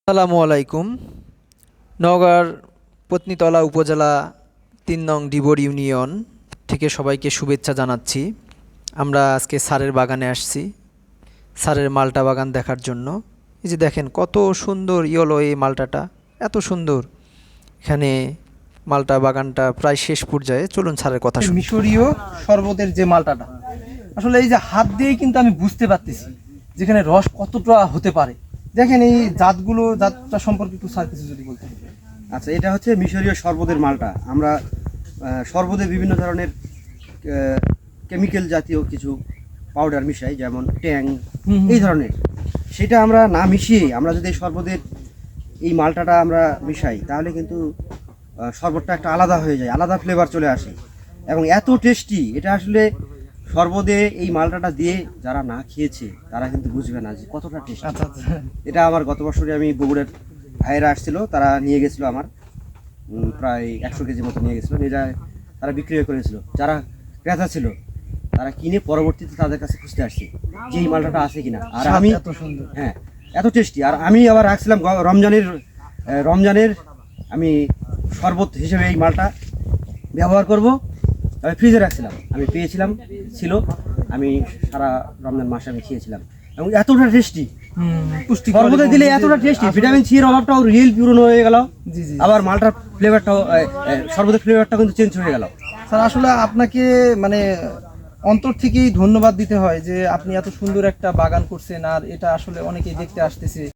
আসসালামু আলাইকুম। নওগাঁর পত্নীতলা উপজেলা ৩ নং ডিবোর ইউনিয়ন থেকে সবাইকে শুভেচ্ছা জানাচ্ছি। আমরা আজকে স্যারের বাগানে আসছি, স্যারের মালটা বাগান দেখার জন্য। এই যে দেখেন কত সুন্দর ইয়েলো এই মালটাটা, এত সুন্দর। এখানে মালটা বাগানটা প্রায় শেষ পর্যায়ে। চলুন স্যারের কথা শুনি। মিশরীয় শরবতের যে মালটাটা, আসলে এই যে হাত দিয়েই কিন্তু আমি বুঝতে পারতেছি যেখানে রস কতটা হতে পারে। দেখেন এই জাতটা সম্পর্কে একটু স্যার কিছু যদি বলতেন। আচ্ছা, এটা হচ্ছে মিশরীয় শরবতের মালটা। আমরা শরবতে বিভিন্ন ধরনের কেমিক্যাল জাতীয় কিছু পাউডার মিশাই, যেমন ট্যাং এই ধরনের। সেটা আমরা না মিশিয়ে আমরা যদি এই শরবতের এই মালটাটা আমরা মিশাই, তাহলে কিন্তু শরবতটা একটা আলাদা হয়ে যায়, আলাদা ফ্লেভার চলে আসে এবং এত টেস্টি। এটা আসলে শরবতে এই মালটাটা দিয়ে যারা না খেয়েছে তারা কিন্তু বুঝবে না যে কতটা টেস্টি। আচ্ছা আচ্ছা, এটা আমার গত বছরে আমি বগুড়ার ভাইয়েরা আসছিল, তারা নিয়ে গেছিলো আমার প্রায় 100 কেজি মতো নিয়ে গেছিলো, নিয়ে যায় তারা বিক্রি করেছিল। যারা ক্রেতা ছিল তারা কিনে পরবর্তীতে তাদের কাছে খুঁজতে আসছে যে এই মালটাটা আছে কিনা। আর আমি এত সুন্দর, হ্যাঁ, এত টেস্টি। আর আমি আবার রাখছিলাম রমজানের আমি শরবত হিসেবে এই মালটা ব্যবহার করব, আমি ফ্রিজে রাখছিলাম। আমি পেয়েছিলাম, ছিল, আমি সারা রমজান মাসে আমি খেয়েছিলাম এবং এতটা টেস্টি। পুষ্টিকর শরবতে দিলে এতটা টেস্টি, ভিটামিন সি এর অভাবটাও রিয়েল পূরণ হয়ে গেল। জি জি। আবার মালটার ফ্লেভারটাও, শরবতের ফ্লেভারটা কিন্তু চেঞ্জ হয়ে গেল। স্যার আসলে আপনাকে মানে অন্তর থেকেই ধন্যবাদ দিতে হয় যে আপনি এত সুন্দর একটা বাগান করছেন, আর এটা আসলে অনেকেই দেখতে আসতেছে।